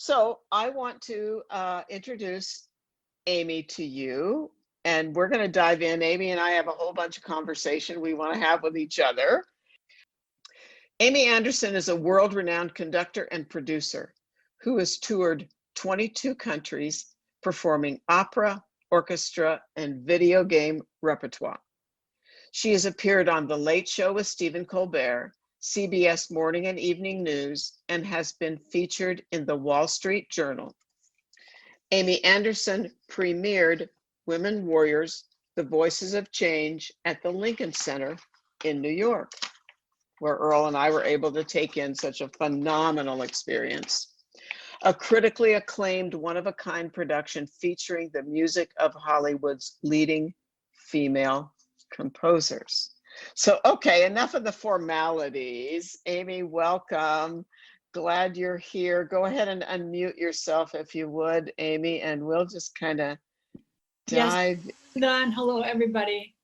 So I want to introduce Amy to you, and we're going to dive in. Amy and I have a whole bunch of conversation we want to have with each other. Amy Andersson is a world-renowned conductor and producer who has toured 22 countries performing opera, orchestra, and video game repertoire. She has appeared on The Late Show with Stephen Colbert, CBS Morning and Evening News, and has been featured in the Wall Street Journal. Amy Andersson premiered Women Warriors, The Voices of Change at the Lincoln Center in New York, where Earl and I were able to take in such a phenomenal experience. A critically acclaimed, one-of-a-kind production featuring the music of Hollywood's leading female composers. So, okay, enough of the formalities. Amy, welcome. Glad you're here. Go ahead and unmute yourself if you would, Amy, and we'll just kind of dive. Yes, Don. Hello, everybody.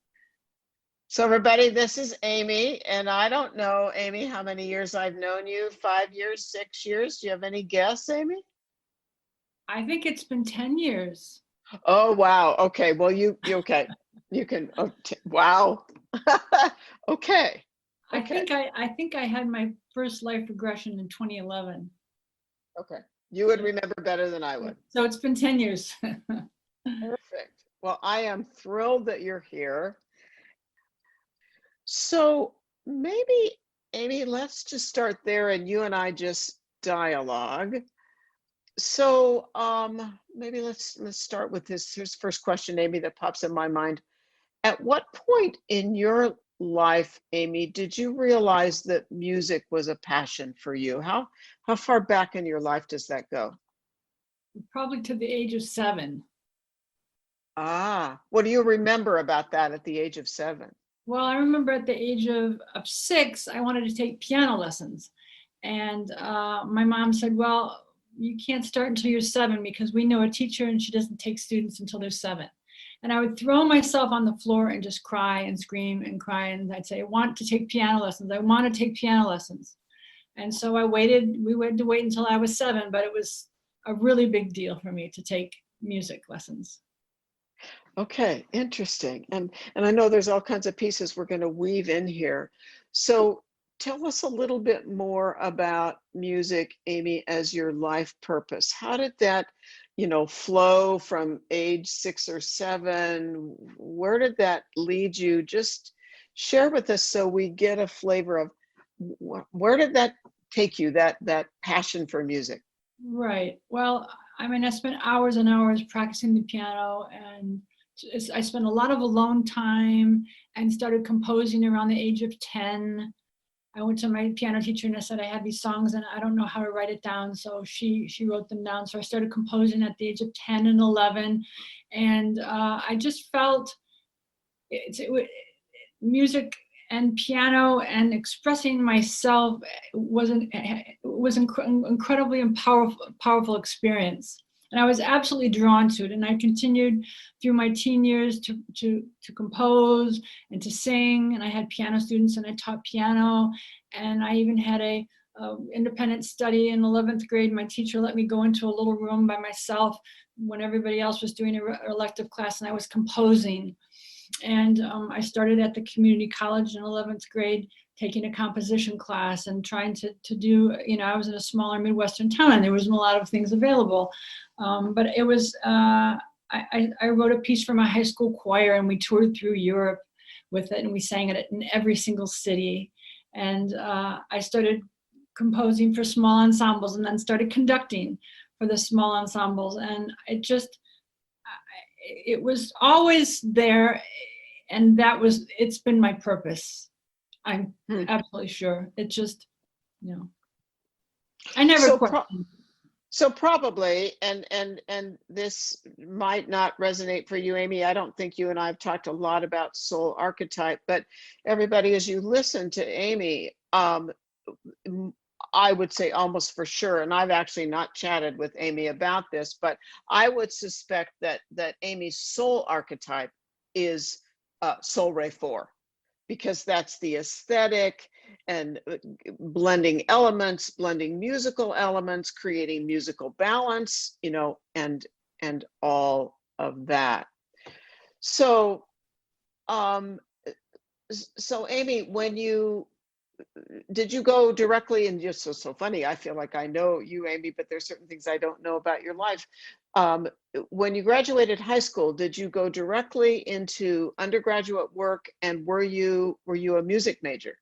So everybody, this is Amy, and I don't know, Amy, how many years I've known you, 5 years, 6 years? Do you have any guess, Amy? I think it's been 10 years. Oh, wow. Okay. Well, you okay. You can, wow. Okay. I think I had my first life regression in 2011. Okay. You would remember better than I would. So it's been 10 years. Perfect. Well, I am thrilled that you're here. So maybe, Amy, let's just start there and you and I just dialogue. So maybe let's start with this. Here's the first question, Amy, that pops in my mind. At what point in your life, Amy, did you realize that music was a passion for you? How far back in your life does that go? Probably to the age of 7. Ah, what do you remember about that at the age of 7? Well, I remember at the age of 6, I wanted to take piano lessons. And my mom said, well, you can't start until you're 7 because we know a teacher and she doesn't take students until they're 7. And I would throw myself on the floor and just cry and scream and cry. And I'd say, I want to take piano lessons. I want to take piano lessons. And so we had to wait until I was 7, but it was a really big deal for me to take music lessons. Okay, interesting. And I know there's all kinds of pieces we're going to weave in here. So tell us a little bit more about music, Amy, as your life purpose. How did that, flow from age 6 or 7? Where did that lead you? Just share with us so we get a flavor of where did that take you, that passion for music? Right. Well, I mean, I spent hours and hours practicing the piano, and I spent a lot of alone time and started composing around the age of 10. I went to my piano teacher and I said, I have these songs and I don't know how to write it down. So she wrote them down. So I started composing at the age of 10 and 11. And I just felt music and piano and expressing myself was incredibly and powerful experience. And I was absolutely drawn to it. And I continued through my teen years to compose and to sing. And I had piano students and I taught piano. And I even had a independent study in 11th grade. My teacher let me go into a little room by myself when everybody else was doing an elective class, and I was composing. And I started at the community college in 11th grade, taking a composition class and trying to do, I was in a smaller Midwestern town and there wasn't a lot of things available. But it was, I wrote a piece for my high school choir and we toured through Europe with it and we sang it in every single city. And I started composing for small ensembles and then started conducting for the small ensembles. And it was always there, and it's been my purpose. I'm absolutely sure. It just, I never questioned. So probably, and this might not resonate for you, Amy. I don't think you and I have talked a lot about soul archetype, but everybody, as you listen to Amy, I would say almost for sure, and I've actually not chatted with Amy about this, but I would suspect that Amy's soul archetype is Soul Ray 4. because that's the aesthetic, and blending elements, blending musical elements, creating musical balance, and all of that. So, so Amy, did you go directly, and just so funny, I feel like I know you, Amy, but there's certain things I don't know about your life. When you graduated high school, did you go directly into undergraduate work, and were you a music major?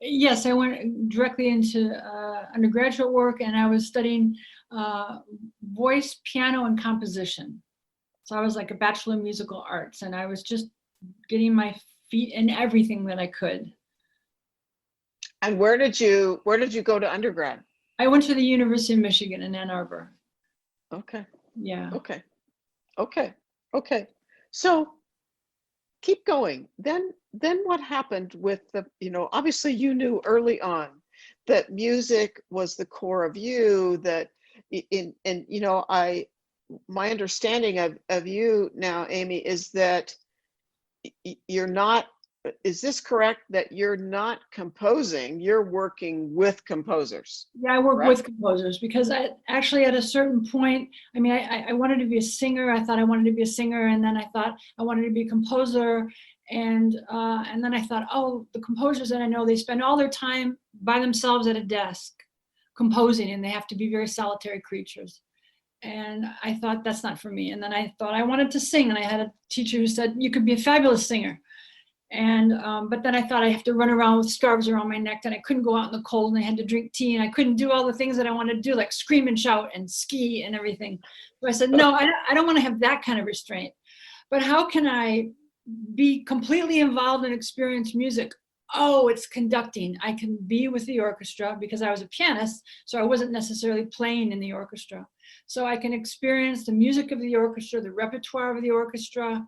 Yes, I went directly into undergraduate work, and I was studying voice, piano, and composition. So I was like a Bachelor of Musical Arts, and I was just getting my feet in everything that I could. And where did you go to undergrad? I went to the University of Michigan in Ann Arbor. Okay. Yeah. Okay. So keep going. Then what happened with obviously you knew early on that music was the core of you, that my understanding of you now, Amy, is that you're not, is this correct, that you're not composing, you're working with composers? Yeah, I work correct? with composers because I actually at a certain point, I mean, I wanted to be a singer. I thought I wanted to be a singer, and then I thought I wanted to be a composer, and then I thought, oh, the composers that I know, they spend all their time by themselves at a desk composing, and they have to be very solitary creatures. And I thought that's not for me. And then I thought I wanted to sing, and I had a teacher who said you could be a fabulous singer. And but then I thought I have to run around with scarves around my neck, and I couldn't go out in the cold, and I had to drink tea, and I couldn't do all the things that I wanted to do, like scream and shout and ski and everything. So I said, no, I don't want to have that kind of restraint. But how can I be completely involved and experience music? Oh, it's conducting. I can be with the orchestra because I was a pianist, so I wasn't necessarily playing in the orchestra. So I can experience the music of the orchestra, the repertoire of the orchestra,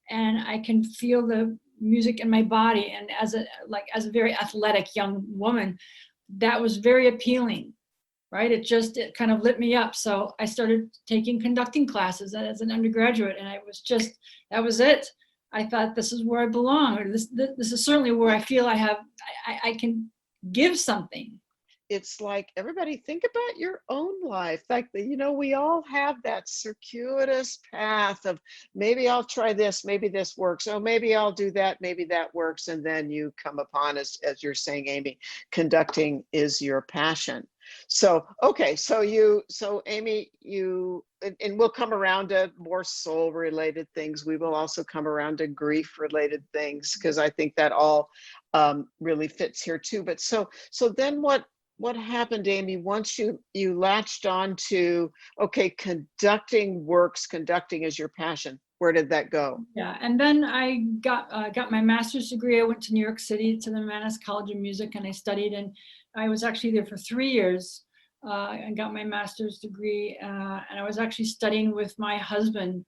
and I can feel the music in my body. And as a very athletic young woman, that was very appealing, right? It kind of lit me up. So I started taking conducting classes as an undergraduate, and that was it. I thought, this is where I belong, or this is certainly where I feel I can give something. It's like, everybody, think about your own life. Like, we all have that circuitous path of, maybe I'll try this, maybe this works, oh, maybe I'll do that, maybe that works. And then you come upon, as you're saying, Amy, conducting is your passion. So, okay, so Amy, and we'll come around to more soul related things. We will also come around to grief related things, because I think that all really fits here too. But so then what happened, Amy, once you latched on to, okay, conducting is your passion? Where did that go? Yeah, and then I got my master's degree. I went to New York City to the Mannes College of Music, and I studied, and I was actually there for 3 years. And got my master's degree, and I was actually studying with my husband,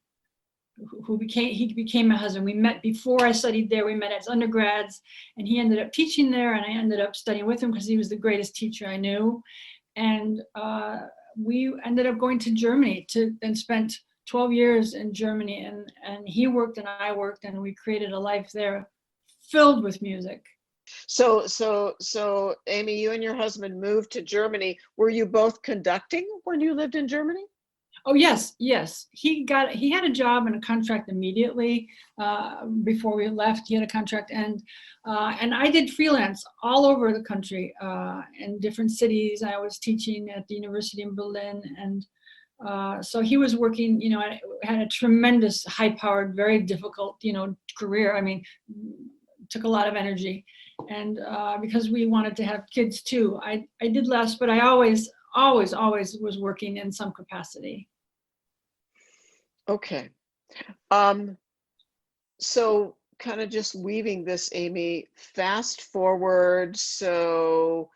who became my husband. We met before I studied there. We met as undergrads, and he ended up teaching there, and I ended up studying with him because he was the greatest teacher I knew. And we ended up going to Germany and spent 12 years in Germany, and he worked and I worked, and we created a life there filled with music. So Amy, you and your husband moved to Germany. Were you both conducting when you lived in Germany? Oh, yes. He had a job and a contract immediately before we left. He had a contract, and I did freelance all over the country in different cities. I was teaching at the University in Berlin, and so he was working. Had a tremendous, high-powered, very difficult, career. I mean, took a lot of energy, and because we wanted to have kids too, I did less, but I always was working in some capacity. Okay. So kind of just weaving this, Amy, fast forward. So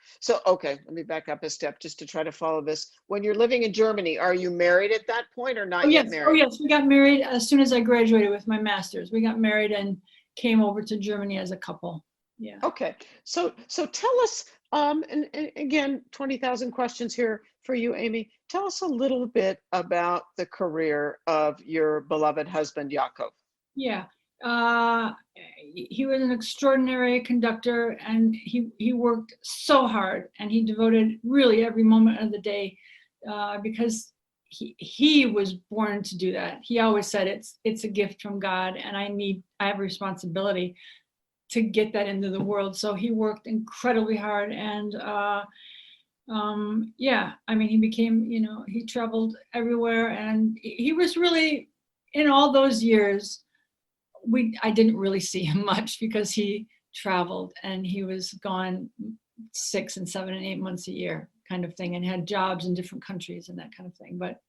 okay, let me back up a step just to try to follow this. When you're living in Germany, are you married at that point or not yet married? Oh yes, we got married as soon as I graduated with my master's. We got married and came over to Germany as a couple. Yeah. Okay. So tell us, and again, 20,000 questions here for you, Amy. Tell us a little bit about the career of your beloved husband, Yaakov. Yeah. he was an extraordinary conductor, and he worked so hard, and he devoted really every moment of the day, because he was born to do that. He always said it's a gift from God, and I have a responsibility to get that into the world. So he worked incredibly hard, and yeah, I mean, he became, he traveled everywhere, and he was really, in all those years, I didn't really see him much because he traveled, and he was gone 6 and 7 and 8 months a year kind of thing, and had jobs in different countries and that kind of thing. But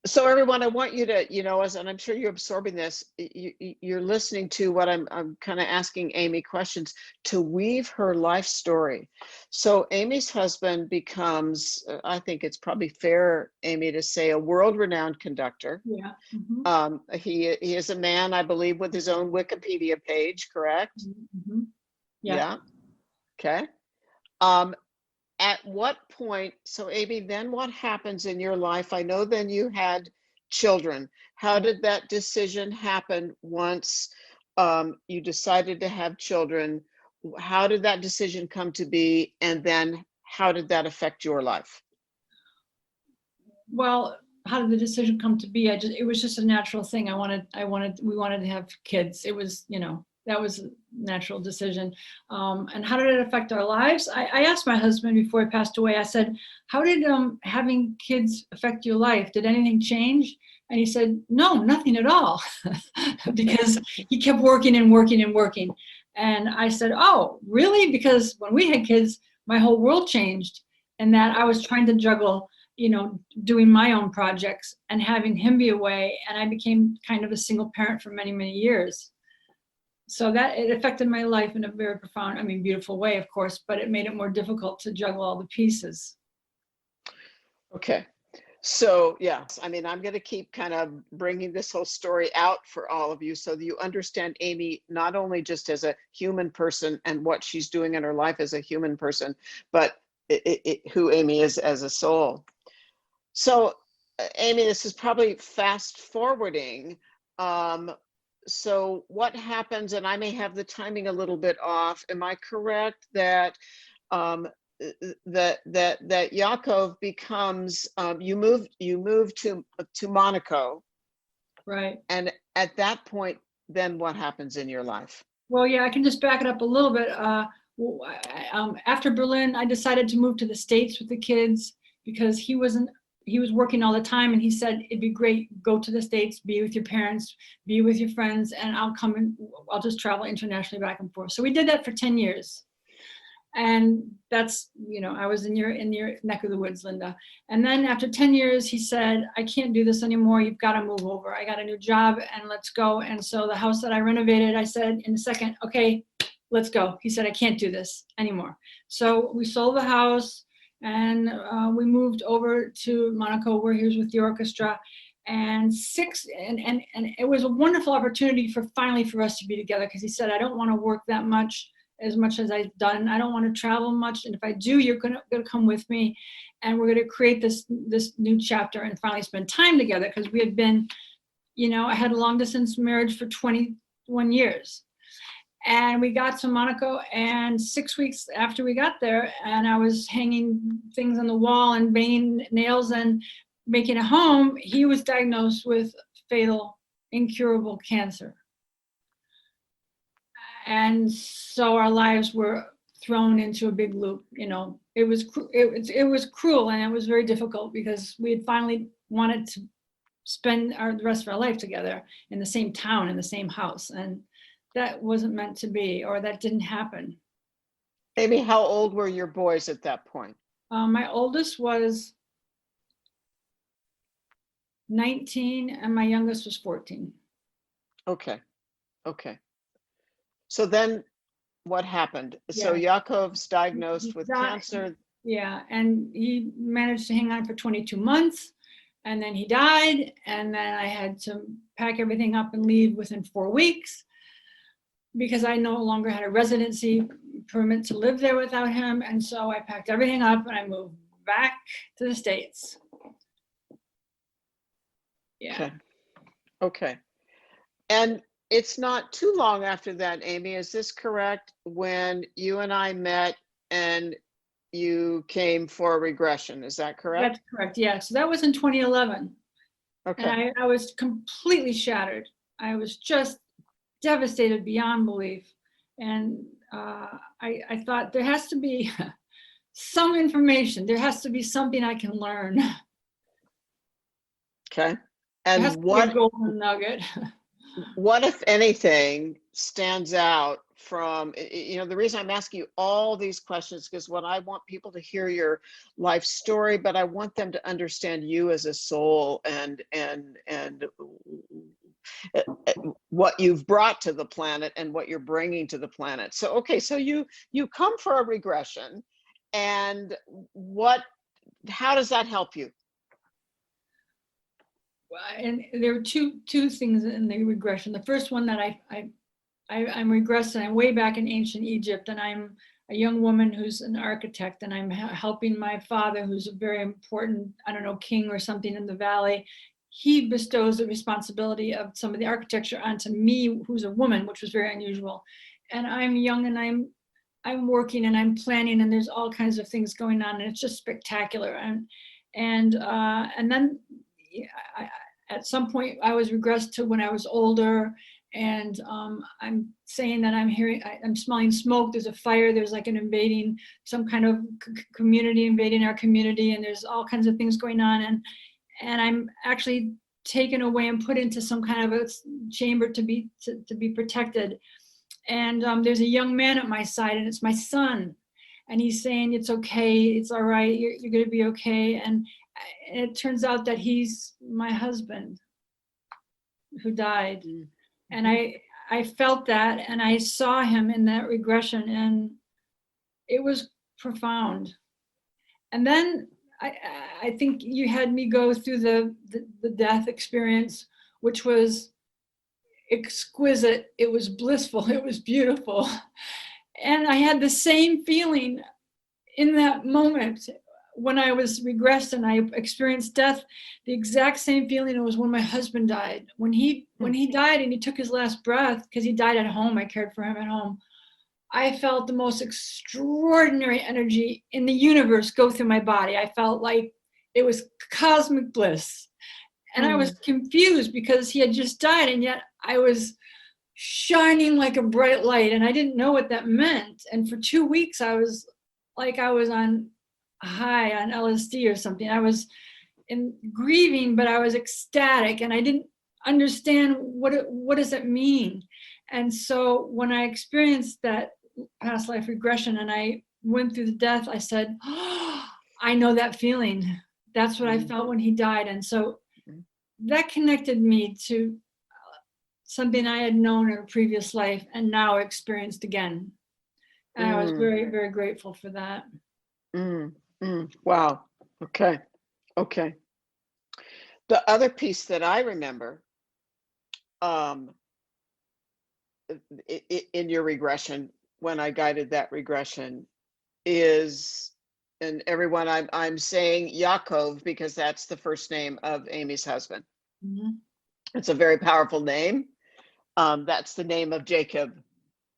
so everyone, I want you to, and I'm sure you're absorbing this, you're listening to what I'm kind of asking Amy questions to weave her life story. So Amy's husband becomes, I think it's probably fair, Amy, to say, a world-renowned conductor. yeah. Mm-hmm. He is a man, I believe, with his own Wikipedia page, correct? Mm-hmm. Yeah. Okay. At what point, so Amy, then what happens in your life? I know then you had children. How did that decision happen once you decided to have children? How did that decision come to be? And then how did that affect your life? Well, how did the decision come to be? It was just a natural thing. We wanted to have kids. It was, that was a natural decision. And how did it affect our lives? I asked my husband before he passed away, I said, how did having kids affect your life? Did anything change? And he said, no, nothing at all, because he kept working and working and working. And I said, oh, really? Because when we had kids, my whole world changed, and that I was trying to juggle, doing my own projects and having him be away. And I became kind of a single parent for many, many years. So that it affected my life in a very profound, beautiful way, of course, but it made it more difficult to juggle all the pieces. Okay. So yes, I'm going to keep kind of bringing this whole story out for all of you so that you understand Amy, not only just as a human person and what she's doing in her life as a human person, but who Amy is as a soul. So Amy, this is probably fast forwarding. So what happens, and I may have the timing a little bit off, am I correct that that Yaakov becomes, you move to Monaco, right? And at that point, then what happens in your life? Well, yeah, I can just back it up a little bit. After Berlin, I decided to move to the States with the kids because he was working all the time, and he said, it'd be great, go to the States, be with your parents, be with your friends, and I'll just travel internationally back and forth. So we did that for 10 years. And that's, I was in your neck of the woods, Linda. And then after 10 years, he said, I can't do this anymore. You've got to move over. I got a new job, and let's go. And so the house that I renovated, I said in a second, okay, let's go. He said, I can't do this anymore. So we sold the house, and we moved over to Monaco, where he was with the orchestra. And it was a wonderful opportunity for us to be together, because he said, I don't want to work that much as I've done. I don't want to travel much, and if I do, you're gonna come with me, and we're gonna create this new chapter and finally spend time together, because we had been, I had a long distance marriage for 21 years. And we got to Monaco, and 6 weeks after we got there, and I was hanging things on the wall and banging nails and making a home, he was diagnosed with fatal, incurable cancer. And so our lives were thrown into a big loop. It was cruel, and it was very difficult, because we had finally wanted to spend the rest of our life together in the same town, in the same house, and that wasn't meant to be, or that didn't happen. Amy, how old were your boys at that point? My oldest was 19, and my youngest was 14. Okay. So then what happened? Yeah. So Yaakov's diagnosed with cancer. Yeah, and he managed to hang on for 22 months, and then he died, and then I had to pack everything up and leave within 4 weeks, because I no longer had a residency permit to live there without him. And so I packed everything up and I moved back to the States. Yeah. Okay. And it's not too long after that, Amy, is this correct? When you and I met and you came for regression, is that correct? That's correct. Yeah. So that was in 2011. Okay. And I was completely shattered. I was just devastated beyond belief. And I thought there has to be some information. There has to be something I can learn. Okay. There has And to be a golden nugget. what, if anything, stands out from, the reason I'm asking you all these questions, because what I want people to hear your life story, but I want them to understand you as a soul and what you've brought to the planet and what you're bringing to the planet. So, okay, so you come for a regression, and how does that help you? And there were two things in the regression. The first one that I'm regressing. I'm way back in ancient Egypt, and I'm a young woman who's an architect, and I'm helping my father, who's a very important, I don't know, king or something in the valley. He bestows the responsibility of some of the architecture onto me, who's a woman, which was very unusual. And I'm young, and I'm working, and I'm planning, and there's all kinds of things going on, and it's just spectacular. And then at some point I was regressed to when I was older, and I'm saying that I'm smelling smoke. There's a fire. There's like some kind of community invading our community, and there's all kinds of things going on. And I'm actually taken away and put into some kind of a chamber to be protected. And there's a young man at my side, and it's my son. And he's saying, it's okay, it's all right, you're gonna be okay. And it turns out that he's my husband who died. Mm-hmm. And I felt that, and I saw him in that regression, and it was profound. And then I think you had me go through the death experience, which was exquisite. It was blissful. It was beautiful. And I had the same feeling in that moment when I was regressed and I experienced death, the exact same feeling it was when my husband died. When he died and he took his last breath, because he died at home, I cared for him at home, I felt the most extraordinary energy in the universe go through my body. I felt like it was cosmic bliss. And I was confused because he had just died, and yet I was shining like a bright light, and I didn't know what that meant. And for 2 weeks, I was on high on LSD or something. I was in grieving, but I was ecstatic, and I didn't understand what does it mean. And so when I experienced that past life regression and I went through the death, I said, oh, I know that feeling. That's what I felt when he died. And so that connected me to something I had known in a previous life and now experienced again. And I was very, very grateful for that. Wow. Okay. The other piece that I remember in your regression, when I guided that regression, is, and everyone, I'm saying Yaakov because that's the first name of Amy's husband. Mm-hmm. It's a very powerful name. That's the name of Jacob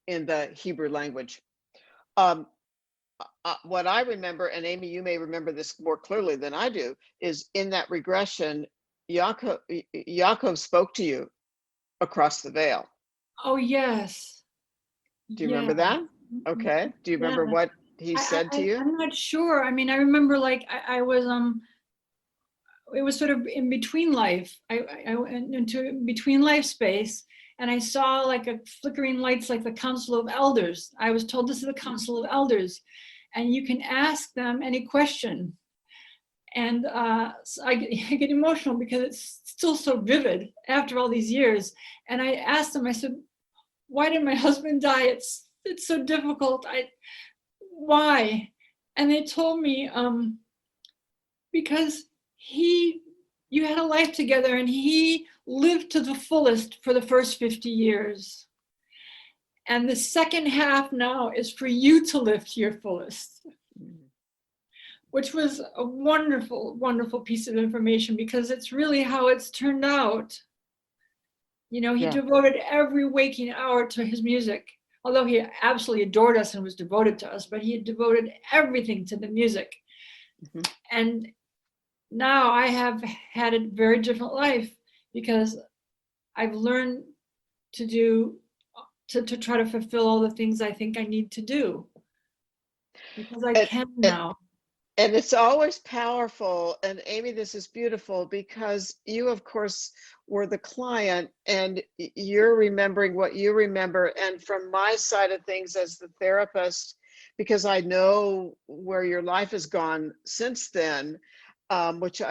in the Hebrew language. What I remember, and Amy, you may remember this more clearly than I do, is in that regression, Yaakov spoke to you across the veil. Oh, yes. Do you remember that? Okay. Do you remember what he said to you? I'm not sure. I mean, I remember like I was, it was sort of in between life. I went into between life space, and I saw like a flickering lights, like the Council of Elders. I was told this is the Council of Elders, and you can ask them any question. And so I get emotional because it's still so vivid after all these years. And I asked them, I said, why did my husband die? It's so difficult. Why? And they told me, because you had a life together, and he lived to the fullest for the first 50 years. And the second half now is for you to live to your fullest, which was a wonderful, wonderful piece of information, because it's really how it's turned out. You know, he Yeah. devoted every waking hour to his music, although he absolutely adored us and was devoted to us, but he had devoted everything to the music. Mhm. And now I have had a very different life because I've learned to try to fulfill all the things I think I need to do because I And, can and now. and it's always powerful. And Amy, this is beautiful because you, of course, were the client and you're remembering what you remember. And from my side of things as the therapist, because I know where your life has gone since then, which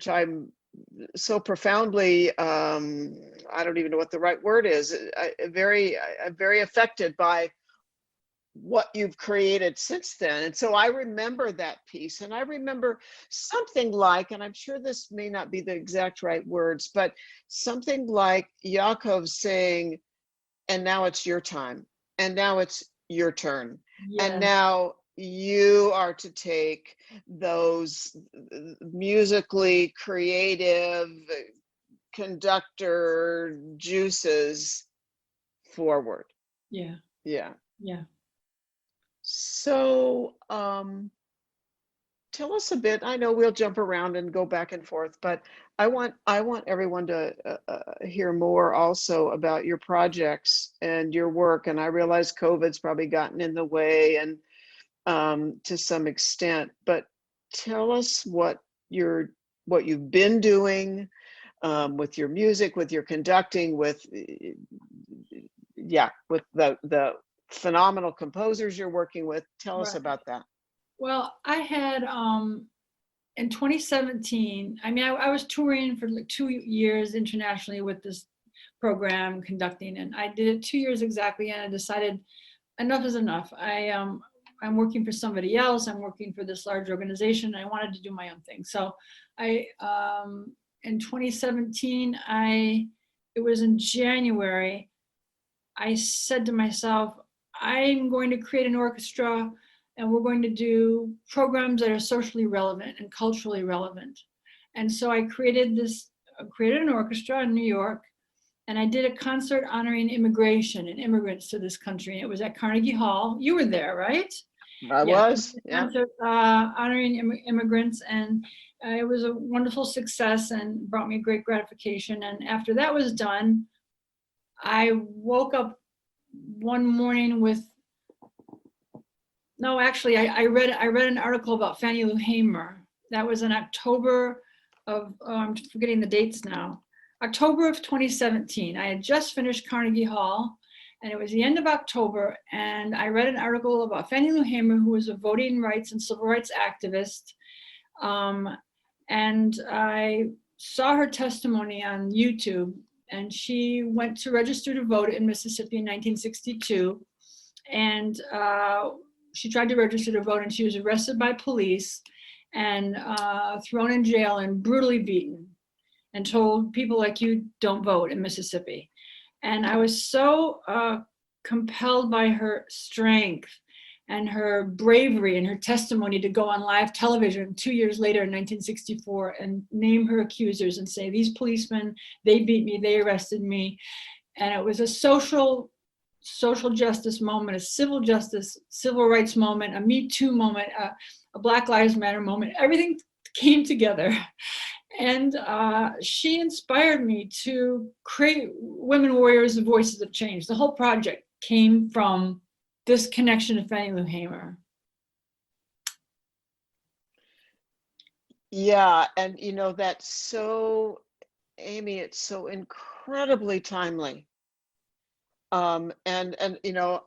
I'm so profoundly, I don't even know what the right word is. I'm very affected by what you've created since then. And so I remember that piece, and I remember something like, and I'm sure this may not be the exact right words, but something like Yaakov saying, and now it's your time, and now it's your turn, and Yes, now you are to take those musically creative conductor juices forward. yeah, Yeah. yeah. So, tell us a bit. I know we'll jump around and go back and forth, but I want everyone to hear more also about your projects and your work. And I realize COVID's probably gotten in the way, and to some extent. But tell us what you've been doing, with your music, with your conducting, with yeah, with the phenomenal composers you're working with. Tell us Right. about that. Well, I had in 2017, I mean, I was touring for like 2 years internationally with this program conducting, and I did it 2 years exactly, and I decided enough is enough. I'm working for somebody else. I'm working for this large organization. I wanted to do my own thing. So I in 2017, it was in January, I said to myself, I'm going to create an orchestra and we're going to do programs that are socially relevant and culturally relevant. And so I created an orchestra in New York, and I did a concert honoring immigration and immigrants to this country. And it was at Carnegie Hall. You were there, right? I Yeah, was, yeah. concert honoring immigrants, and it was a wonderful success and brought me great gratification. And after that was done, I woke up one morning with no, actually, I read an article about Fannie Lou Hamer. That was in October of I'm forgetting the dates now. October of 2017. I had just finished Carnegie Hall, and it was the end of October, and I read an article about Fannie Lou Hamer, who was a voting rights and civil rights activist. And I saw her testimony on YouTube, and she went to register to vote in Mississippi in 1962. And she tried to register to vote, and she was arrested by police and thrown in jail and brutally beaten and told, people like you don't vote in Mississippi. And I was so compelled by her strength and her bravery and her testimony to go on live television 2 years later in 1964 and name her accusers and say, these policemen, they beat me, they arrested me. And it was a social justice moment, a civil rights moment, a Me Too moment, a Black Lives Matter moment. Everything came together. And she inspired me to create Women Warriors and Voices of Change. The whole project came from this connection to Fannie Lou Hamer. Yeah, and that's so, Amy, it's so incredibly timely. And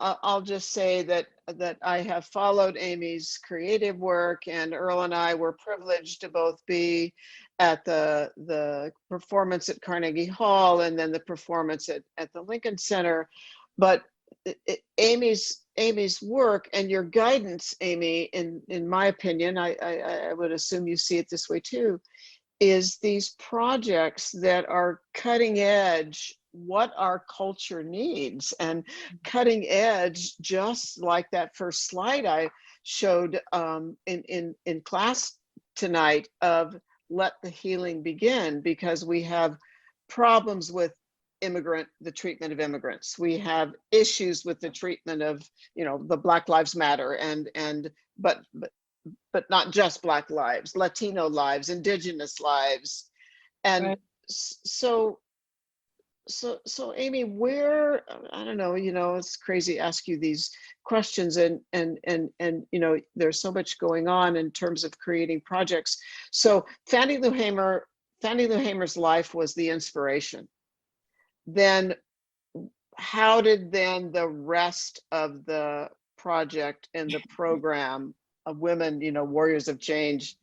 I'll just say that I have followed Amy's creative work, and Earl and I were privileged to both be at the performance at Carnegie Hall and then the performance at the Lincoln Center. But Amy's work and your guidance, Amy, in my opinion, I would assume you see it this way too, is these projects that are cutting edge what our culture needs, and cutting edge, just like that first slide I showed in class tonight, of let the healing begin, because we have problems with the treatment of immigrants. We have issues with the treatment of, the Black Lives Matter but not just Black lives, Latino lives, Indigenous lives. And Right. so Amy, where, I don't know, it's crazy to ask you these questions, and there's so much going on in terms of creating projects. So Fannie Lou Hamer's life was the inspiration. Then how did then the rest of the project and the program of women, warriors of change,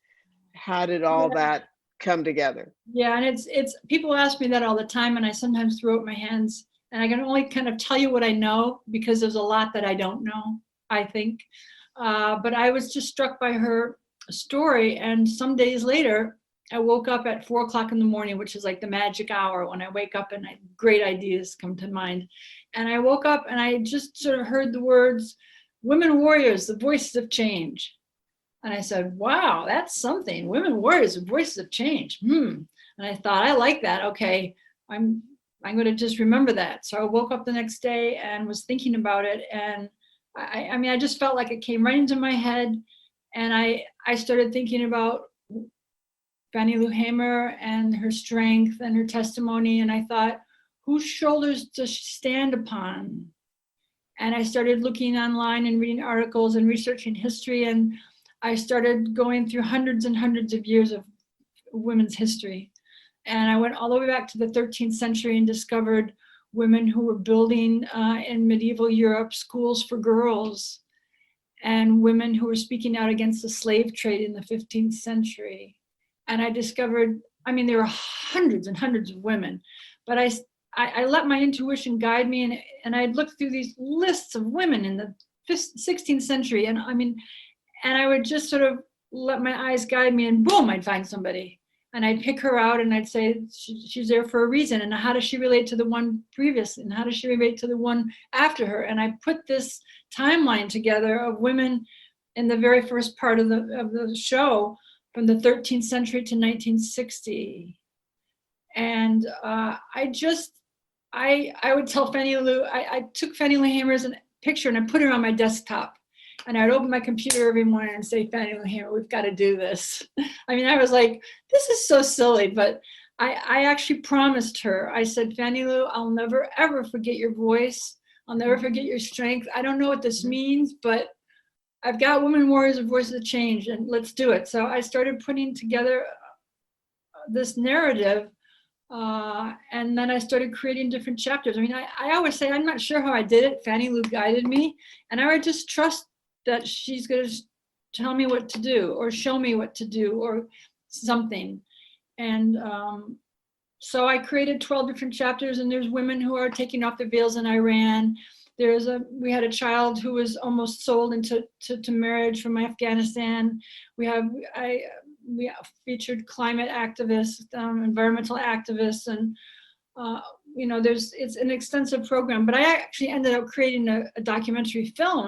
how did all that come together? Yeah, and it's people ask me that all the time, and I sometimes throw up my hands, and I can only kind of tell you what I know, because there's a lot that I don't know, I think. But I was just struck by her story, and some days later, I woke up at 4:00 in the morning, which is like the magic hour when I wake up and great ideas come to mind. And I woke up and I just sort of heard the words, "Women warriors, the voices of change." And I said, wow, that's something. Women warriors, the voices of change. And I thought, I like that. Okay, I'm going to just remember that. So I woke up the next day and was thinking about it. And I just felt like it came right into my head. And I started thinking about Fannie Lou Hamer and her strength and her testimony. And I thought, whose shoulders does she stand upon? And I started looking online and reading articles and researching history. And I started going through hundreds and hundreds of years of women's history. And I went all the way back to the 13th century and discovered women who were building in medieval Europe schools for girls, and women who were speaking out against the slave trade in the 15th century. And I discovered, there were hundreds and hundreds of women, but I let my intuition guide me, and I'd look through these lists of women in the 16th century, and I would just sort of let my eyes guide me, and boom, I'd find somebody. And I'd pick her out and I'd say, she's there for a reason. And how does she relate to the one previous? And how does she relate to the one after her? And I put this timeline together of women in the very first part of the show, from the 13th century to 1960. And I would tell Fannie Lou, I took Fannie Lou Hamer's picture and I put her on my desktop. And I'd open my computer every morning and say, Fannie Lou Hamer, we've got to do this. I was like, this is so silly, but I actually promised her. I said, Fannie Lou, I'll never, ever forget your voice. I'll never forget your strength. I don't know what this means, but I've got Women Warriors of Voices of Change, and let's do it. So I started putting together this narrative, and then I started creating different chapters. I always say, I'm not sure how I did it. Fannie Lou guided me, and I would just trust that she's going to tell me what to do or show me what to do or something. And so I created 12 different chapters, and there's women who are taking off their veils in Iran. We had a child who was almost sold into marriage from Afghanistan. We featured climate activists, environmental activists, and it's an extensive program. But I actually ended up creating a documentary film.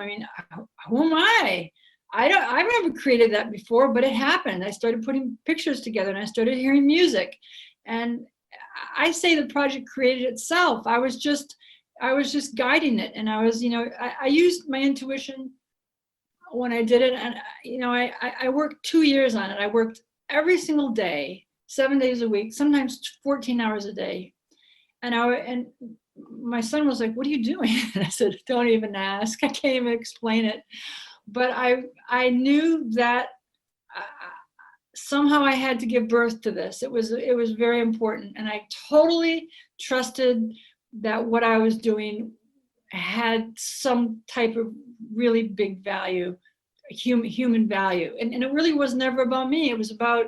Who am I? I've never created that before, but it happened. I started putting pictures together, and I started hearing music. And I say the project created itself. I was just guiding it, and I used my intuition when I did it. And I worked 2 years on it. I worked every single day, 7 days a week, sometimes 14 hours a day. And my son was like, what are you doing? And I said, don't even ask. I can't even explain it. But I knew that somehow I had to give birth to this. It was very important. And I totally trusted that what I was doing had some type of really big value, human value. And it really was never about me. It was about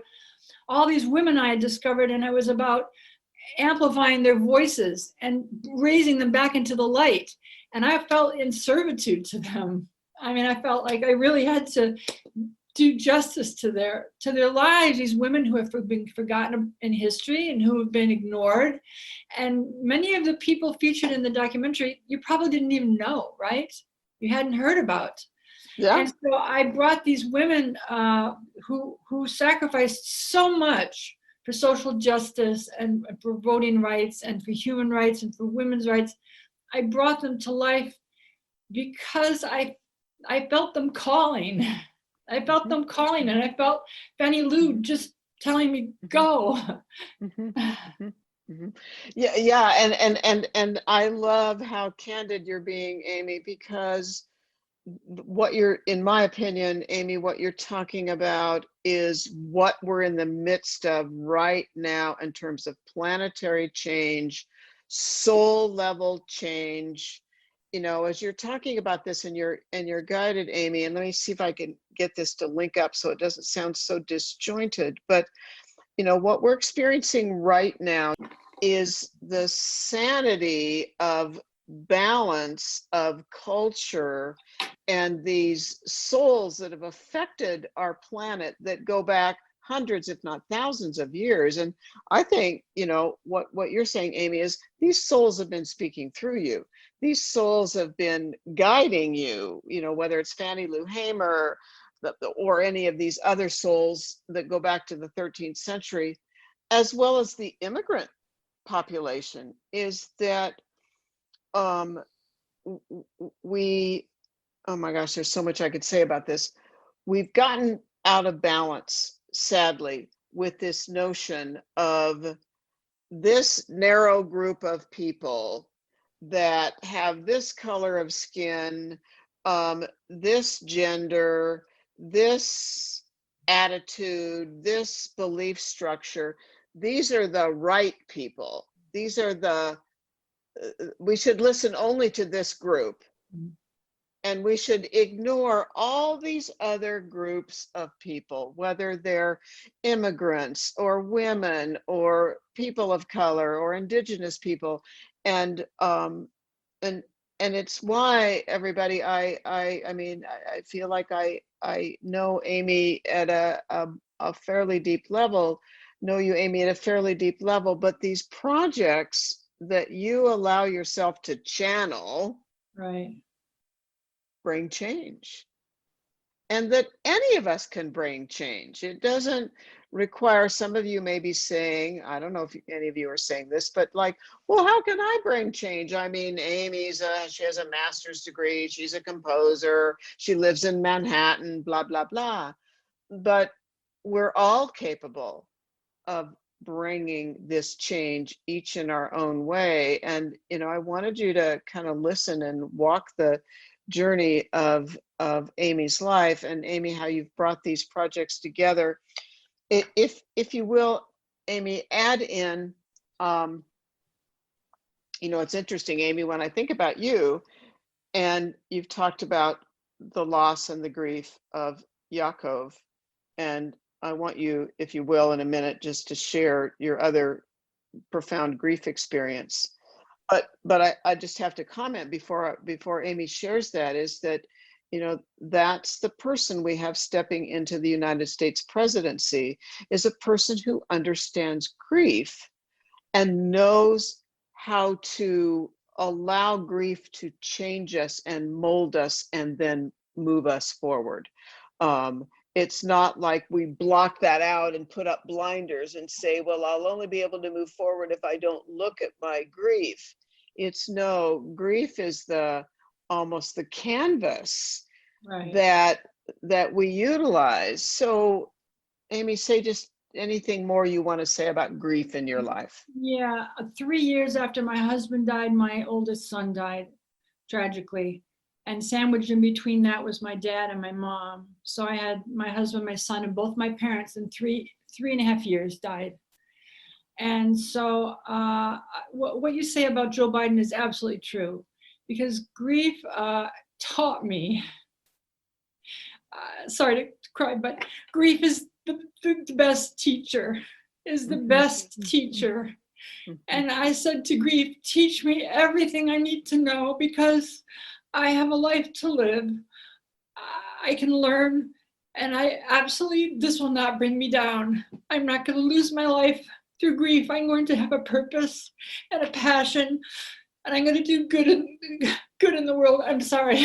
all these women I had discovered, and it was about amplifying their voices and raising them back into the light. And I felt in servitude to them. I felt like I really had to do justice to their lives, these women who have been forgotten in history and who have been ignored. And many of the people featured in the documentary, you probably didn't even know, right? You hadn't heard about. Yeah. And so I brought these women who sacrificed so much for social justice and for voting rights and for human rights and for women's rights. I brought them to life because I felt them calling. I felt them calling, and I felt Fannie Lou just telling me, go. Yeah, and I love how candid you're being, Amy, because what you're, in my opinion, Amy, what you're talking about is what we're in the midst of right now in terms of planetary change, soul level change. You know, as you're talking about this and you're guided, Amy, and let me see if I can get this to link up so it doesn't sound so disjointed, but you know, what we're experiencing right now is the sanity of balance of culture and these souls that have affected our planet that go back hundreds, if not thousands of years. And I think, you know, what you're saying, Amy, is these souls have been speaking through you. These souls have been guiding you, you know, whether it's Fannie Lou Hamer or any of these other souls that go back to the 13th century, as well as the immigrant population, is that we, oh my gosh, there's so much I could say about this. We've gotten out of balance, sadly, with this notion of this narrow group of people that have this color of skin, this gender, this attitude, this belief structure. These are the right people. These are the, we should listen only to this group. And we should ignore all these other groups of people, whether they're immigrants or women or people of color or indigenous people. And it's why, everybody, I mean, I feel like I know Amy at a fairly deep level, know you, Amy, at a fairly deep level, but these projects that you allow yourself to channel, Right, bring change, and that any of us can bring change. It doesn't require, some of you may be saying, I don't know if any of you are saying this, but like, well, how can I bring change? I mean, Amy's she has a master's degree, she's a composer, she lives in Manhattan, blah, blah, blah. But we're all capable of bringing this change, each in our own way. And, you know, I wanted you to kind of listen and walk the journey of Amy's life, and Amy, how you've brought these projects together. If you will, Amy, add in, you know, it's interesting, Amy, when I think about you, and you've talked about the loss and the grief of Yaakov, and I want you, if you will, in a minute, just to share your other profound grief experience. But I just have to comment before Amy shares that, is that, you know, that's the person we have stepping into the United States presidency, is a person who understands grief and knows how to allow grief to change us and mold us and then move us forward. It's not like we block that out and put up blinders and say, well, I'll only be able to move forward if I don't look at my grief. It's no, grief is almost the canvas right. that we utilize. So Amy, say just anything more you want to say about grief in your life. Yeah, 3 years after my husband died, my oldest son died tragically. And sandwiched in between that was my dad and my mom. So I had my husband, my son, and both my parents in 3.5 years died. And so what you say about Joe Biden is absolutely true, because grief taught me, sorry to cry, but grief is the best teacher, is the best teacher. And I said to grief, teach me everything I need to know, because I have a life to live. I can learn, and I absolutely, this will not bring me down. I'm not going to lose my life through grief. I'm going to have a purpose and a passion, and I'm going to do good in the world. I'm sorry.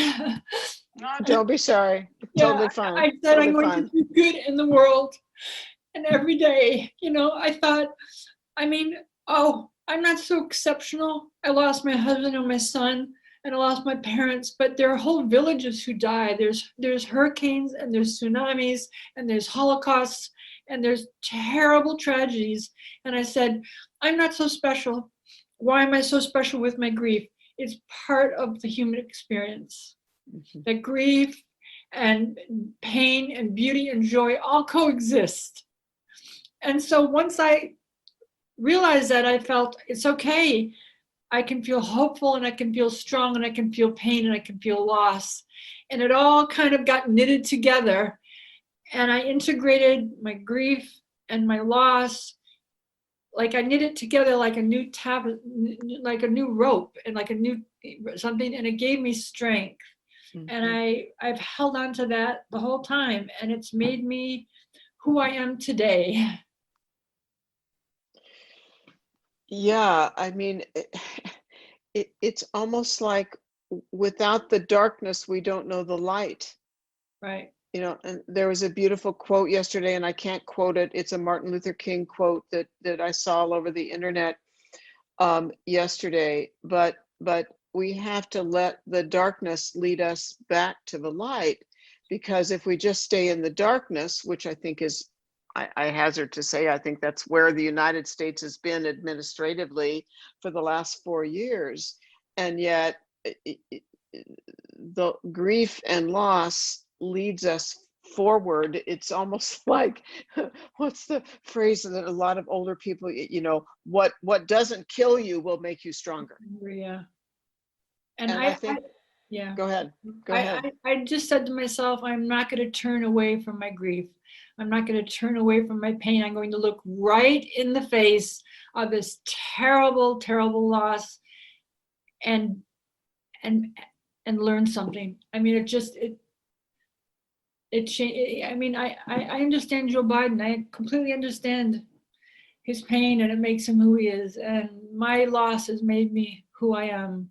No, don't be sorry. Yeah, Totally fine. I said totally I'm going fine. to do good in the world, And every day, I thought, I mean, oh, I'm not so exceptional. I lost my husband and my son, and I lost my parents, but there are whole villages who die. There's hurricanes, and there's tsunamis, and there's holocausts, and there's terrible tragedies. And I said, I'm not so special. Why am I so special with my grief? It's part of the human experience. That grief and pain and beauty and joy all coexist. And so once I realized that, I felt it's okay. I can feel hopeful, and I can feel strong, and I can feel pain, and I can feel loss. And it all kind of got knitted together. And I integrated my grief and my loss, like I knit it together like a new like a new rope, and like a new something, and it gave me strength. And I've held on to that the whole time, and it's made me who I am today. Yeah, I mean, it's almost like without the darkness, we don't know the light. Right. And there was a beautiful quote yesterday, and I can't quote it. It's a Martin Luther King quote that I saw all over the internet yesterday. But we have to let the darkness lead us back to the light, because if we just stay in the darkness, which I think is, I hazard to say, I think that's where the United States has been administratively for the last 4 years. And yet the grief and loss leads us forward. It's almost like, what's the phrase that a lot of older people, what doesn't kill you will make you stronger. Yeah. And I think, yeah. Go ahead. I just said to myself, I'm not going to turn away from my grief. I'm not going to turn away from my pain. I'm going to look right in the face of this terrible, terrible loss, and learn something. I mean, it changed. I mean, I understand Joe Biden. I completely understand his pain, and it makes him who he is. And my loss has made me who I am.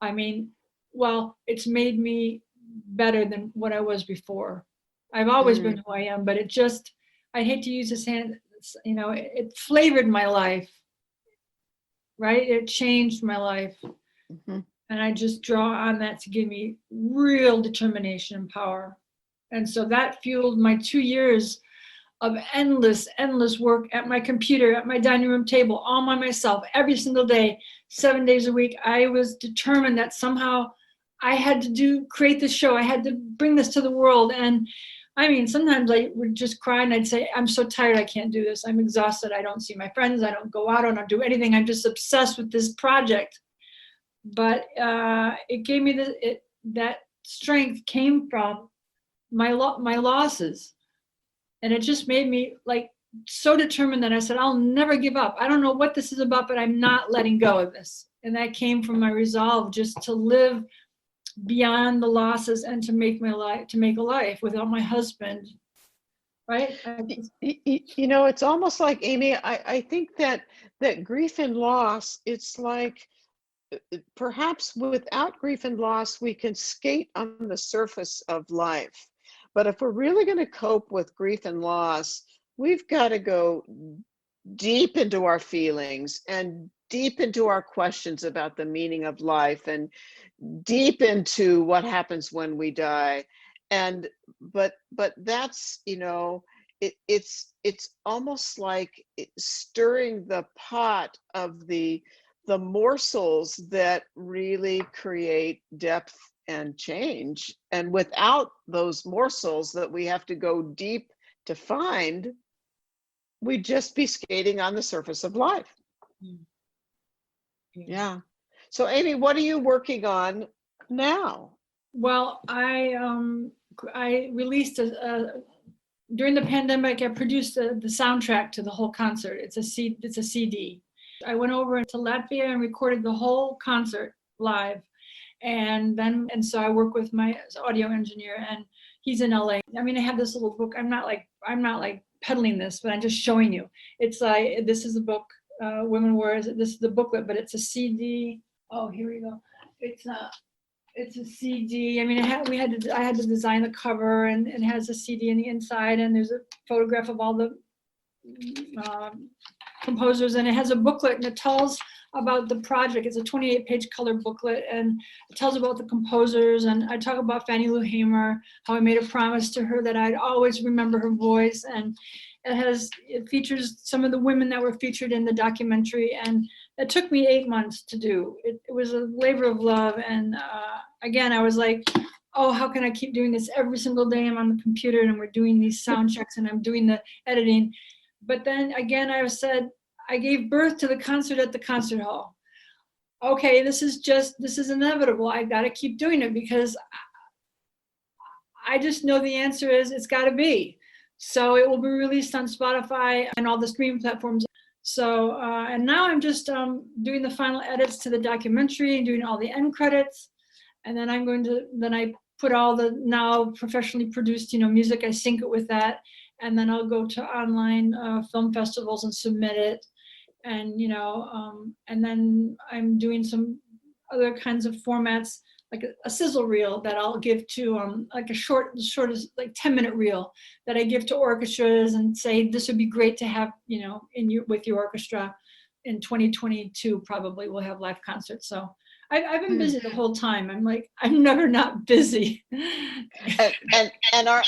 I mean, well, it's made me better than what I was before. I've always been who I am, but it just, I hate to use this hand, it flavored my life, right? It changed my life. And I just draw on that to give me real determination and power. And so that fueled my 2 years of endless work at my computer, at my dining room table, all by myself, every single day, 7 days a week. I was determined that somehow I had to create this show. I had to bring this to the world. And I mean, sometimes I would just cry and I'd say, I'm so tired, I can't do this. I'm exhausted. I don't see my friends. I don't go out. I don't do anything. I'm just obsessed with this project. But it gave me that strength came from my losses. And it just made me like so determined that I said, I'll never give up. I don't know what this is about, but I'm not letting go of this. And that came from my resolve just to live beyond the losses and to make a life without my husband. Right? It's almost like, Amy, I think that grief and loss, it's like, perhaps without grief and loss, we can skate on the surface of life. But if we're really going to cope with grief and loss, we've got to go deep into our feelings and deep into our questions about the meaning of life and deep into what happens when we die. And but that's, it's almost like stirring the pot of the morsels that really create depth and change. And without those morsels that we have to go deep to find, we'd just be skating on the surface of life. Yeah. So Amy, what are you working on now? Well, I released during the pandemic, I produced the soundtrack to the whole concert. It's a CD. I went over to Latvia and recorded the whole concert live. And so I work with my audio engineer, and he's in LA. I mean, I have this little book. I'm not like peddling this, but I'm just showing you. It's like, this is a book, Women Wars. This is the booklet, but it's a CD. Oh, here we go. It's a CD. I mean, I had to design the cover, and it has a CD in the inside, and there's a photograph of all the composers, and it has a booklet, and it tells about the project. It's a 28-page color booklet, and it tells about the composers, and I talk about Fannie Lou Hamer, how I made a promise to her that I'd always remember her voice, and it features some of the women that were featured in the documentary, and it took me 8 months to do. It was a labor of love, and again, I was like, oh, how can I keep doing this every single day? I'm on the computer, and we're doing these sound checks, and I'm doing the editing. But then again, I said, I gave birth to the concert at the concert hall. Okay, this is inevitable. I got to keep doing it because I just know the answer is it's got to be. So it will be released on Spotify and all the streaming platforms. So, and now I'm just doing the final edits to the documentary and doing all the end credits. And then I put all the now professionally produced, music, I sync it with that. And then I'll go to online film festivals and submit it. And, and then I'm doing some other kinds of formats, like a sizzle reel that I'll give to like a short, like 10-minute reel that I give to orchestras and say, this would be great to have, with your orchestra in 2022, probably we'll have live concerts. So I've been busy the whole time. I'm like, I'm never not busy. And are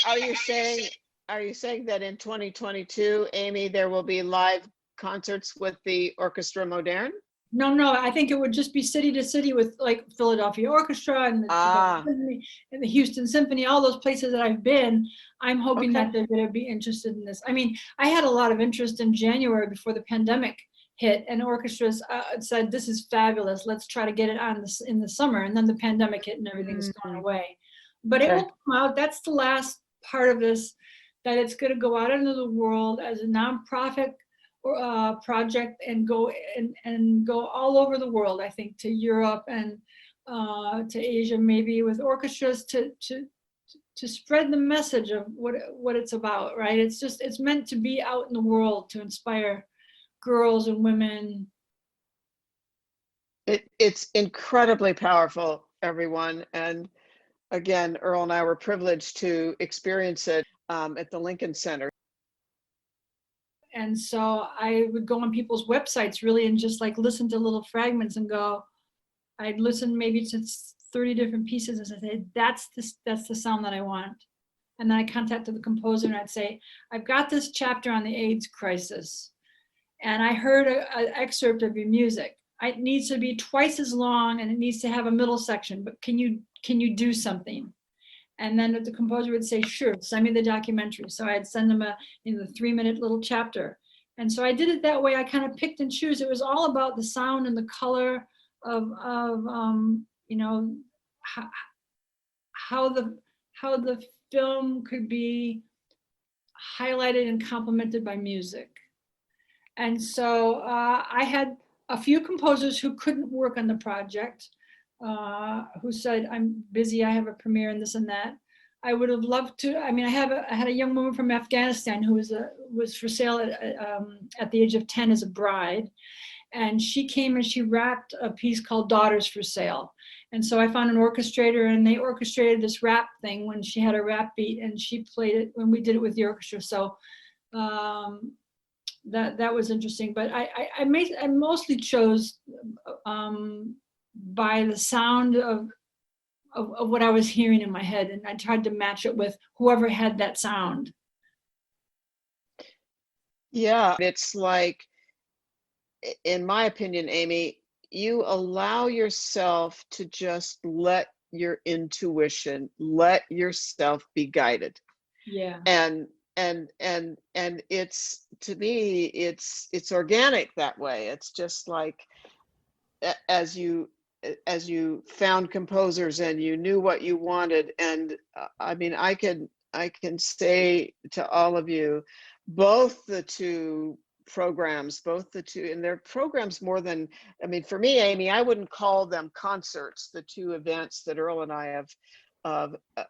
you saying that in 2022, Amy, there will be live concerts with the Orchestra Moderne? No, I think it would just be city to city with like Philadelphia Orchestra and the Houston Symphony, all those places that I've been. I'm hoping that they're going to be interested in this. I mean, I had a lot of interest in January before the pandemic hit, and orchestras said, this is fabulous. Let's try to get it on this in the summer. And then the pandemic hit and everything's gone away. But it will come out. That's the last part of this, that it's going to go out into the world as a nonprofit project and go all over the world. I think to Europe and to Asia, maybe with orchestras to spread the message of what it's about. Right? It's meant to be out in the world to inspire girls and women. It's incredibly powerful, everyone. And again, Earl and I were privileged to experience it at the Lincoln Center. And so I would go on people's websites really and just like listen to little fragments and go, I'd listen maybe to 30 different pieces and say, that's the sound that I want. And then I contacted the composer and I'd say, I've got this chapter on the AIDS crisis. And I heard an excerpt of your music. It needs to be twice as long and it needs to have a middle section, but can you do something? And then the composer would say, sure, send me the documentary. So I'd send them a 3-minute little chapter. And so I did it that way. I kind of picked and choose. It was all about the sound and the color of how the film could be highlighted and complemented by music. And so I had a few composers who couldn't work on the project, who said, I'm busy, I have a premiere and this and that. I would have loved to, I mean, I had a young woman from Afghanistan who was for sale at the age of 10 as a bride. And she came and she rapped a piece called Daughters for Sale. And so I found an orchestrator and they orchestrated this rap thing when she had a rap beat and she played it when we did it with the orchestra. So that was interesting. But I mostly chose by the sound of what I was hearing in my head, and I tried to match it with whoever had that sound. Yeah, it's like, in my opinion, Amy, you allow yourself to just let your intuition, let yourself be guided. Yeah. And it's, to me, it's organic that way. It's just like, as you found composers and you knew what you wanted. And I mean, I can say to all of you, both the two programs, and they're programs more than, I mean, for me, Amy, I wouldn't call them concerts, the two events that Earl and I have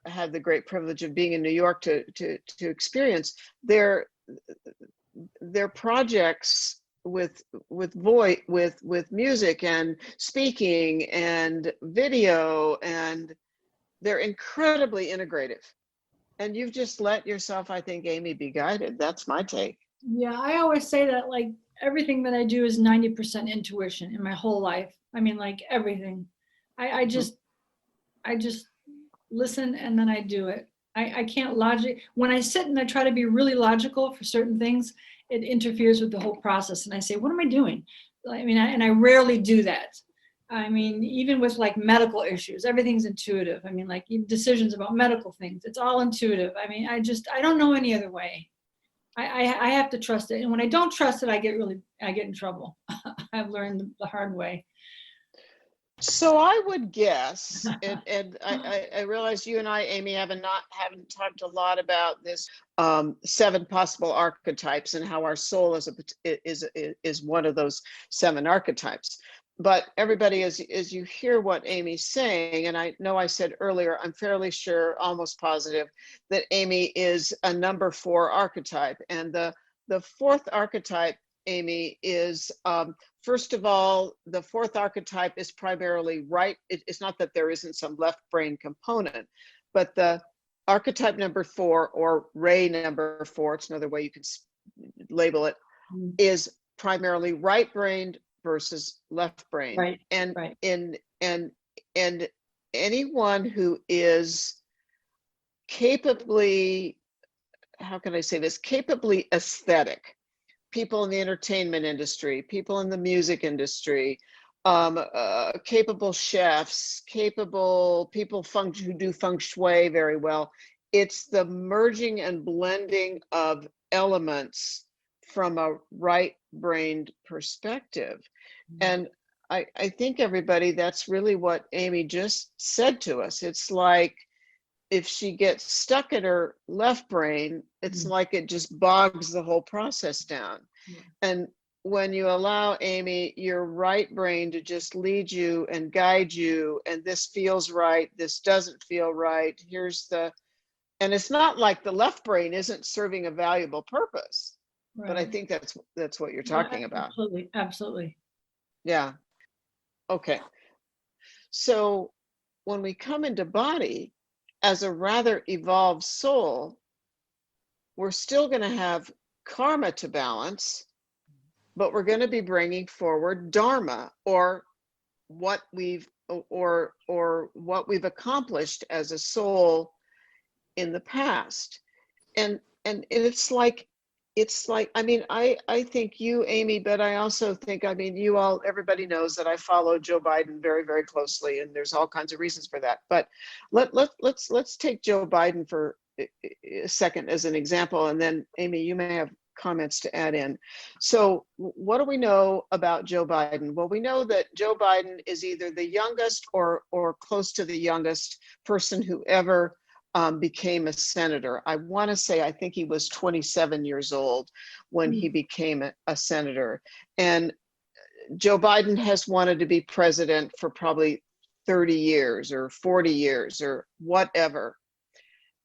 had the great privilege of being in New York to experience. They're projects with voice, with music and speaking and video, and they're incredibly integrative. And you've just let yourself, I think, Amy, be guided. That's my take. Yeah, I always say that like everything that I do is 90% intuition in my whole life. I mean, like everything. I I just listen and then I do it. I can't logic. When I sit and I try to be really logical for certain things, it interferes with the whole process. And I say, what am I doing? I mean, and I rarely do that. I mean, even with like medical issues, everything's intuitive. I mean, like even decisions about medical things, it's all intuitive. I mean, I don't know any other way. I have to trust it. And when I don't trust it, I get in trouble. I've learned the hard way. So I would guess, and I realize you and I, Amy, haven't talked a lot about this 7 possible archetypes and how our soul is one of those 7 archetypes. But everybody, as you hear what Amy's saying, and I know I said earlier, I'm fairly sure, almost positive, that Amy is a number 4 archetype, and the 4th archetype, Amy, is first of all, the 4th archetype is primarily right. It's not that there isn't some left brain component, but the archetype number 4, or Ray number 4, it's another way you can label it, is primarily right-brained versus left-brained. Right. And right. and anyone who is capably, how can I say this, capably aesthetic, people in the entertainment industry, people in the music industry, capable chefs, capable people who do feng shui very well. It's the merging and blending of elements from a right-brained perspective. And I think everybody, that's really what Amy just said to us. It's like, if she gets stuck in her left brain, it's like it just bogs the whole process down. And when you allow, Amy, your right brain to just lead you and guide you, and this feels right, this doesn't feel right, and it's not like the left brain isn't serving a valuable purpose, but I think that's what you're talking about. Absolutely. Yeah. Okay. So when we come into body, as a rather evolved soul, we're still going to have karma to balance, but we're going to be bringing forward dharma, or what we've accomplished as a soul in the past. And it's like, I mean, I think you, Amy, but I also think, I mean, everybody knows that I follow Joe Biden very, very closely, and there's all kinds of reasons for that. But let's take Joe Biden for a second as an example, and then Amy, you may have comments to add in. So what do we know about Joe Biden? Well, we know that Joe Biden is either the youngest or close to the youngest person who ever became a senator. I want to say, I think he was 27 years old when he became a senator. And Joe Biden has wanted to be president for probably 30 years or 40 years or whatever.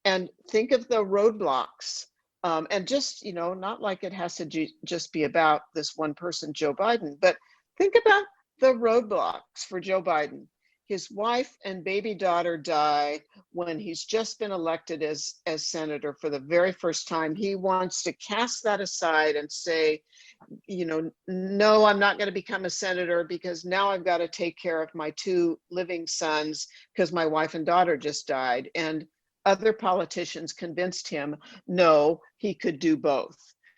And think of the roadblocks. And just, not like it has to just be about this one person, Joe Biden, but think about the roadblocks for Joe Biden. His wife and baby daughter die when he's just been elected as senator for the very first time. He wants to cast that aside and say, no, I'm not going to become a senator because now I've got to take care of my 2 living sons because my wife and daughter just died. And other politicians convinced him, no, he could do both.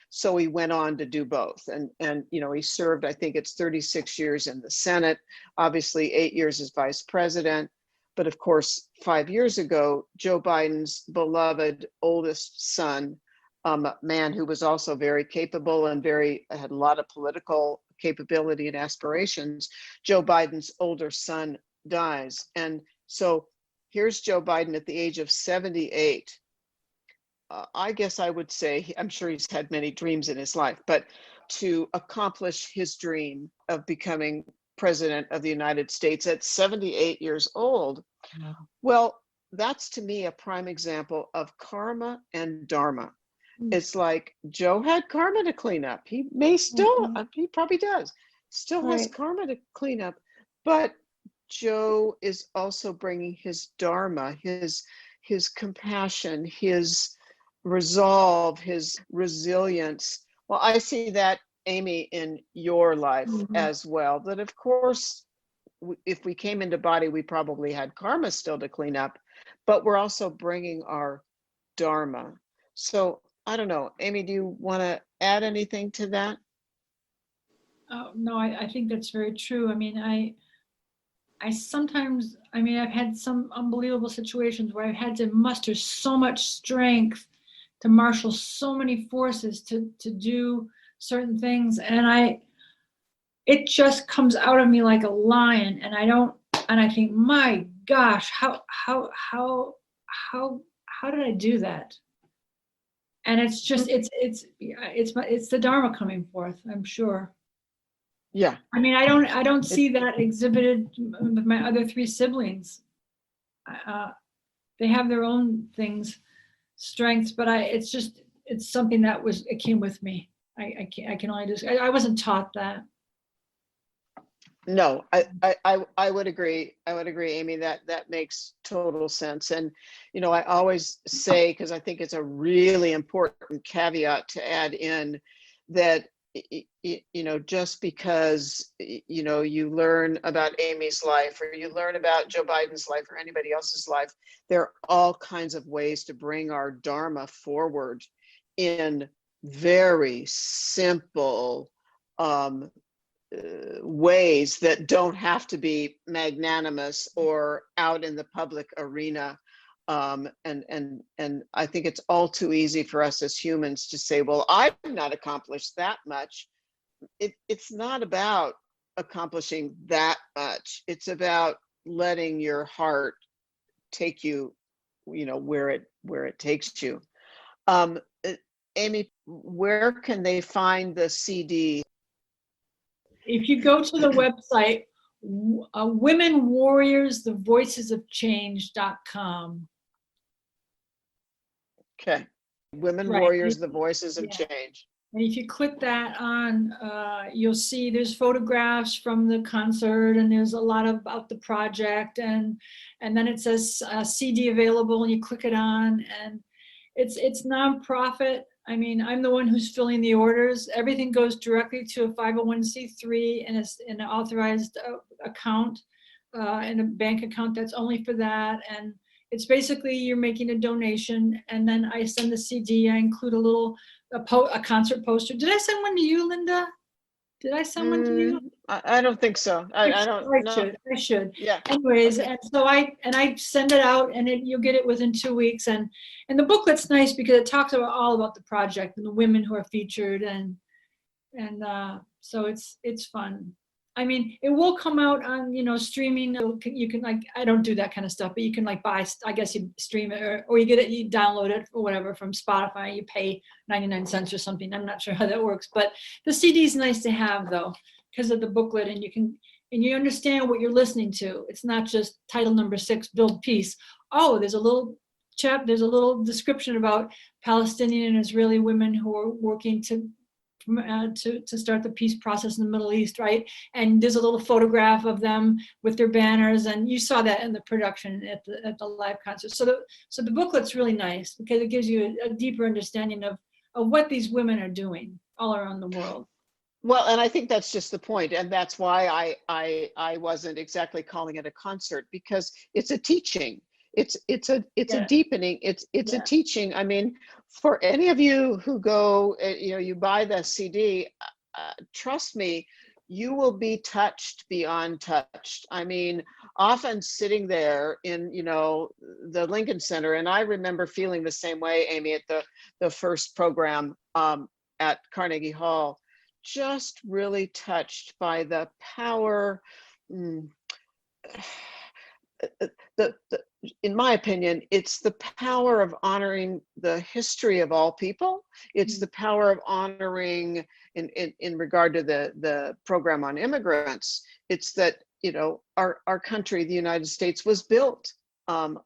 So he went on to do both. And he served, I think it's 36 years in the Senate, obviously 8 years as vice president. But of course, 5 years ago, Joe Biden's beloved oldest son, a man who was also very capable and had a lot of political capability and aspirations, Joe Biden's older son dies. And so here's Joe Biden at the age of 78. I guess I would say, I'm sure he's had many dreams in his life, but to accomplish his dream of becoming president of the United States at 78 years old, well, that's to me a prime example of karma and dharma. It's like Joe had karma to clean up. He may still, he probably does, still has karma to clean up, but Joe is also bringing his dharma, his compassion, his resolve, his resilience, Well, I see that, Amy, in your life Mhm. as well, that of course, if we came into body, we probably had karma still to clean up, but we're also bringing our dharma. So I don't know, Amy, do you want to add anything to that? Oh, no, I think that's very true. I mean, I sometimes, I mean, I've had some unbelievable situations where I've had to muster so much strength to marshal so many forces to do certain things. And it just comes out of me like a lion. And I think, my gosh, how did I do that? And it's just, it's the Dharma coming forth, I'm sure. Yeah. I mean, I don't see that exhibited with my other three siblings. Uh, they have their own things, strengths, but it's something it came with me. I can only just, I wasn't taught that. No, I would agree. I would agree, Amy, that makes total sense. And, I always say, because I think it's a really important caveat to add in, that, just because, you learn about Amy's life, or you learn about Joe Biden's life, or anybody else's life, there are all kinds of ways to bring our Dharma forward in very simple, ways that don't have to be magnanimous or out in the public arena. And I think it's all too easy for us as humans to say, well, I've not accomplished that much. It's not about accomplishing that much. It's about letting your heart take you, where it takes you. Um, Amy, where can they find the CD? If you go to the website, Women Warriors, the Voices of Change.com. Okay. Women Right. Warriors, the Voices of Yeah. Change. And if you click that on, you'll see there's photographs from the concert, and there's a lot about the project, and then it says CD available, and you click it on, and it's nonprofit. I mean, I'm the one who's filling the orders. Everything goes directly to a 501c3 and it's in an authorized account, in a bank account that's only for that. And it's basically you're making a donation, and then I send the CD. I include a concert poster. Did I send one to you, Linda? Did I send one to you? I don't think so. I don't know. I should. Yeah. Anyways, Okay. and so I send it out, and you'll get it within 2 weeks. And the booklet's nice because it talks all about the project and the women who are featured, and so it's fun. I mean, it will come out on, streaming. You can, like, I don't do that kind of stuff, but you can, like, buy, I guess you stream it, or you get it, you download it or whatever from Spotify. You pay 99 cents or something. I'm not sure how that works, but the CD is nice to have, though, because of the booklet, and you understand what you're listening to. It's not just title number 6, build peace. Oh, there's a little description about Palestinian and Israeli women who are working to start the peace process in the Middle East, right? And there's a little photograph of them with their banners, and you saw that in the production at the live concert. So the booklet's really nice because it gives you a deeper understanding of what these women are doing all around the world. Well, and I think that's just the point, and that's why I wasn't exactly calling it a concert, because it's a teaching. It's a deepening. It's a teaching. I mean, for any of you who go, you buy the CD, trust me, you will be touched beyond touched. I mean, often sitting there in, the Lincoln Center, and I remember feeling the same way, Amy, at the first program at Carnegie Hall, just really touched by the power. In my opinion, it's the power of honoring the history of all people. It's the power of honoring, in regard to the program on immigrants, it's that, our country, the United States, was built by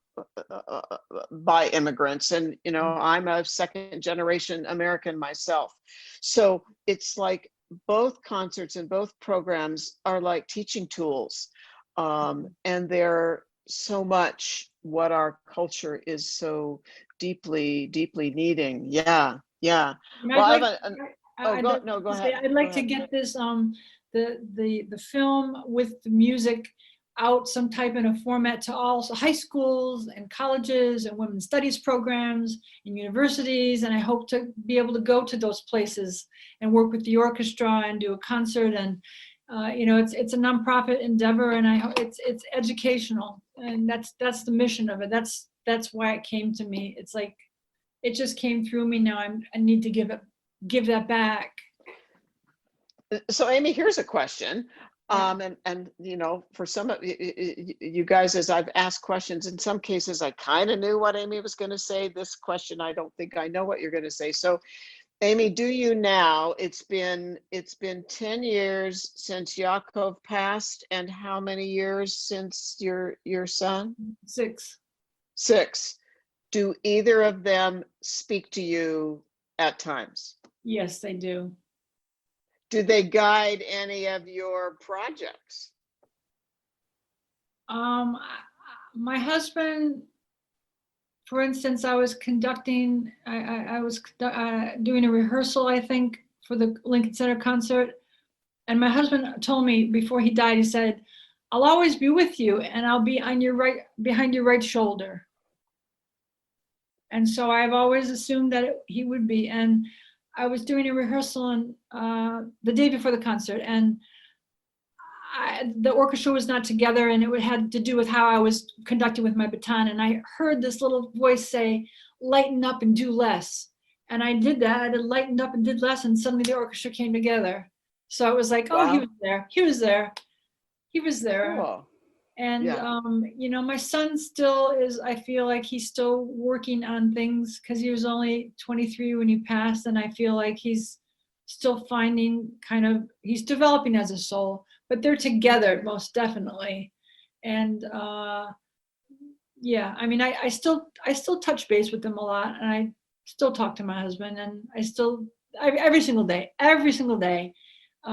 immigrants. And, I'm a second generation American myself. So it's like both concerts and both programs are like teaching tools. And they're so much what our culture is so deeply, deeply needing. Yeah. And Well, Oh, I'd go like no, go to say, ahead. I'd Go like to ahead. get this, the film with the music out some type in a format to all high schools and colleges and women's studies programs and universities. And I hope to be able to go to those places and work with the orchestra and do a concert. And it's a nonprofit endeavor, and I hope it's educational, and that's the mission of it. That's why it came to me. It's like it just came through me. Now I need to give that back. So Amy, here's a question. Yeah. And for some of you guys, as I've asked questions, in some cases I kind of knew what Amy was going to say. This question, I don't think I know what you're going to say. So Amy, do you now? It's been 10 years since Yaakov passed, and how many years since your son? 6. 6. Do either of them speak to you at times? Yes, they do. Do they guide any of your projects? My husband, for instance, I was conducting, I was doing a rehearsal, I think, for the Lincoln Center concert. And my husband told me before he died, he said, "I'll always be with you, and I'll be on your right, behind your right shoulder." And so I've always assumed that he would be. And I was doing a rehearsal the day before the concert, and the orchestra was not together, and it had to do with how I was conducting with my baton. And I heard this little voice say, "Lighten up and do less." And I did that. I did lightened up and did less, and suddenly the orchestra came together. So it was like, oh, he Wow. was there. He was there. He was there. Cool. And, Yeah. my son still is, I feel like he's still working on things because he was only 23 when he passed. And I feel like he's still finding he's developing as a soul, but they're together most definitely. And yeah, I mean, I still touch base with them a lot, and I still talk to my husband, and every single day,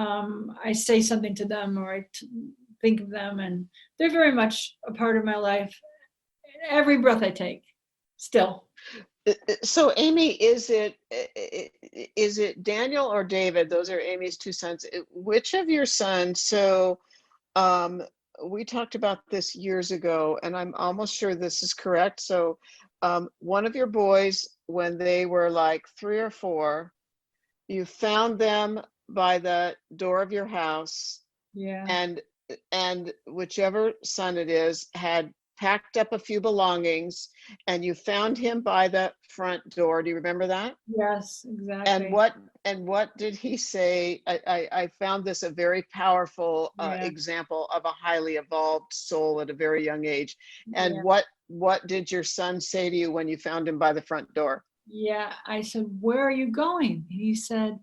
I say something to them, or I think of them, and they're very much a part of my life. Every breath I take, still. So Amy, is it Daniel or David? Those are Amy's 2 sons. Which of your sons? So we talked about this years ago, and I'm almost sure this is correct. So one of your boys, when they were like 3 or 4, you found them by the door of your house. Yeah. And whichever son it is had packed up a few belongings, and you found him by the front door. Do you remember that? Yes, exactly. And what did he say? I found this a very powerful example of a highly evolved soul at a very young age. And Yeah. what did your son say to you when you found him by the front door? Yeah, I said, "Where are you going?" And he said,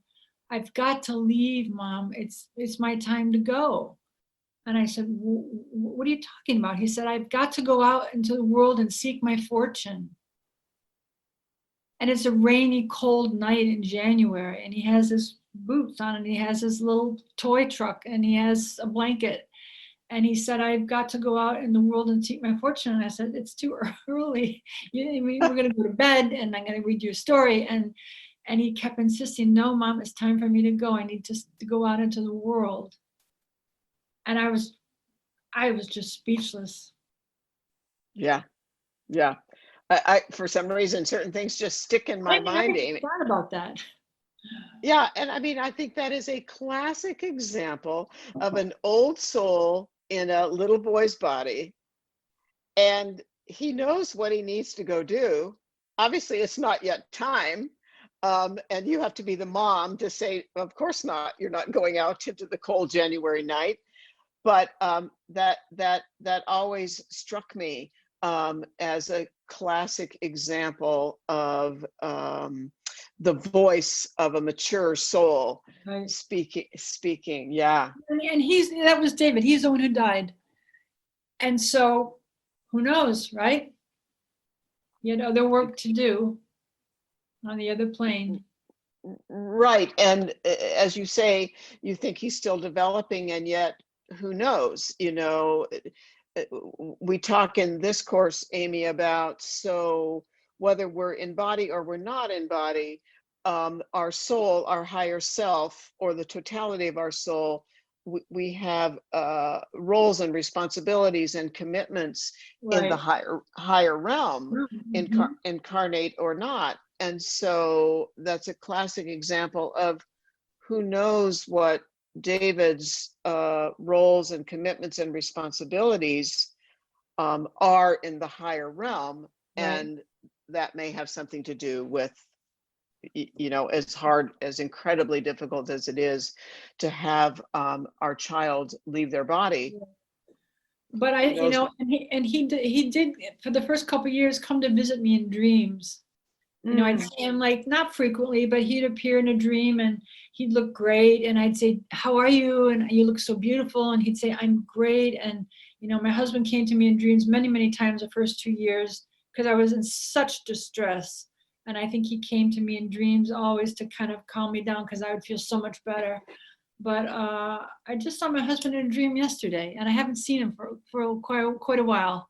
"I've got to leave, Mom. It's my time to go." And I said, "What are you talking about?" He said, "I've got to go out into the world and seek my fortune." And it's a rainy, cold night in January, and he has his boots on, and he has his little toy truck, and he has a blanket. And he said, "I've got to go out in the world and seek my fortune." And I said, "It's too early. We're going to go to bed, and I'm going to read you a story." And he kept insisting, "No, Mom, it's time for me to go. I need to go out into the world." And I was just speechless. Yeah. I for some reason, certain things just stick in my mind, Amy. I forgot about that. Yeah, and I mean, I think that is a classic example of an old soul in a little boy's body, and he knows what he needs to go do. Obviously, it's not yet time, and you have to be the mom to say, "Of course not. You're not going out into the cold January night." But that always struck me as a classic example of the voice of a mature soul Right. speaking. Yeah. And that was David. He's the one who died. And so who knows, right? He had other work to do on the other plane. Right. And as you say, you think he's still developing, and yet who knows? We talk in this course, Amy, about whether we're in body or we're not in body, our soul, our higher self, or the totality of our soul, we have roles and responsibilities and commitments in the Right. higher realm, Mhm. incarnate or not. And so that's a classic example of who knows what David's roles and commitments and responsibilities are in the higher realm, Right. and that may have something to do with, you know, as hard, as incredibly difficult as it is to have our child leave their body. But Who you knows? know, he did for the first couple of years come to visit me in dreams. You know, I'd Mm, see him like not frequently, but he'd appear in a dream and he'd look great. And I'd say, "How are you?" And "You look so beautiful." And he'd say, "I'm great." And, you know, my husband came to me in dreams many, many times the first 2 years because I was in such distress. And I think he came to me in dreams always to kind of calm me down because I would feel so much better. But I just saw my husband in a dream yesterday, and I haven't seen him for quite a while.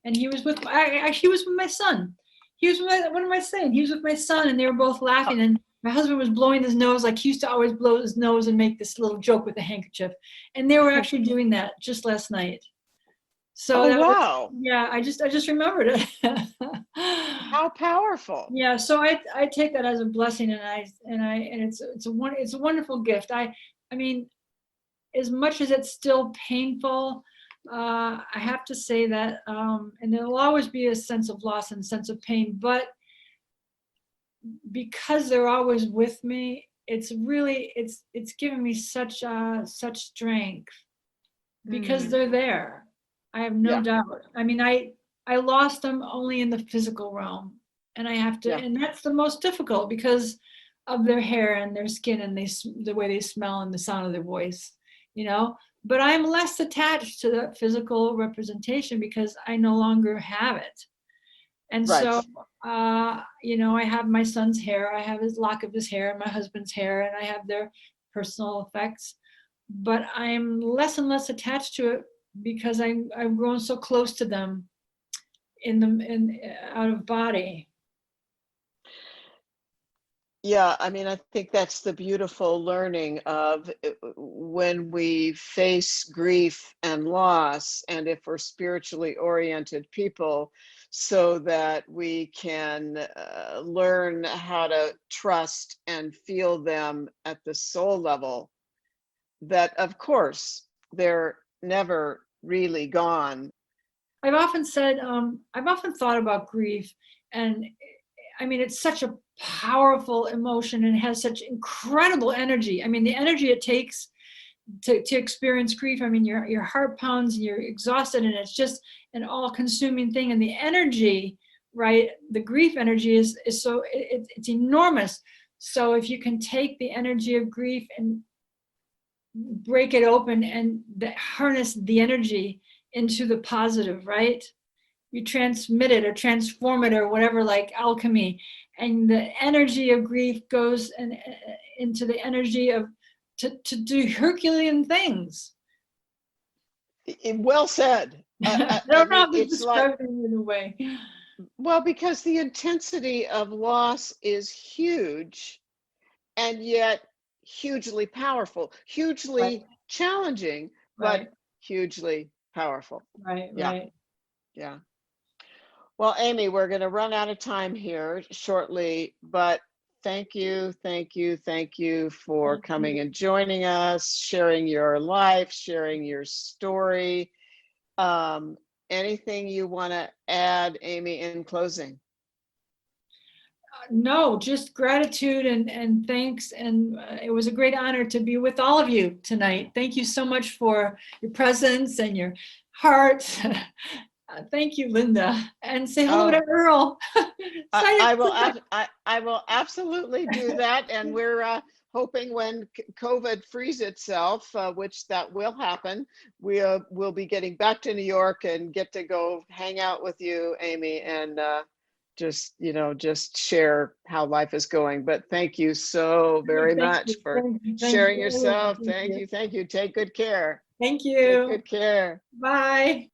And he was with he was with my son. He was with what am I saying? He was with my son, and they were both laughing. And my husband was blowing his nose like he used to always blow his nose and make this little joke with a handkerchief. And they were actually doing that just last night. So oh, that was, wow. yeah. I just remembered it. How powerful. Yeah, so I take that as a blessing, and it's a wonderful gift. I mean, as much as it's still painful, I have to say that, and there'll always be a sense of loss and sense of pain, but because they're always with me, it's given me such strength because Mm, they're there. I have no yeah, doubt. I mean, I lost them only in the physical realm, and I have to, yeah, and that's the most difficult because of their hair and their skin and the way they smell and the sound of their voice, you know. But I'm less attached to that physical representation because I no longer have it. And so, right. you know, I have my son's hair, I have his lock of his hair, and my husband's hair, and I have their personal effects. But I'm less and less attached to it because I've grown so close to them in out of body. Yeah, I mean, I think that's the beautiful learning of when we face grief and loss, and if we're spiritually oriented people, so that we can learn how to trust and feel them at the soul level, that of course they're never really gone. I've often thought about grief, and I mean, it's such a powerful emotion and has such incredible energy. I mean, the energy it takes to experience grief. I mean, your heart pounds and you're exhausted, and it's just an all-consuming thing. And the energy, right? The grief energy is so it's enormous. So if you can take the energy of grief and break it open and harness the energy into the positive, right? You transmit it or transform it or whatever, like alchemy, and the energy of grief goes into the energy of to do Herculean things. Well said. I I don't know mean, how to it's like, describe it in a way. well, because the intensity of loss is huge, and yet hugely powerful, Right, hugely challenging, but right, hugely powerful. right, Yeah, right. yeah. Well, Amy, we're going to run out of time here shortly, but thank you, thank you, thank you for Thank coming you. and joining us, sharing your life, sharing your story. Um, Anything you want to add, Amy, in closing? No, just gratitude and thanks. And it was a great honor to be with all of you tonight. Thank you so much for your presence and your heart. Thank you, Linda. And say hello to Oh, Earl. I will absolutely do that. And we're hoping when COVID frees itself, which that will happen, we will be getting back to New York and get to go hang out with you, Amy, and just, you know, just share how life is going. But thank you so very Thank much you. for Thank you. Thank sharing you. yourself. Thank Thank you. you. Thank you. Take good care. Thank Take you. good care. Bye.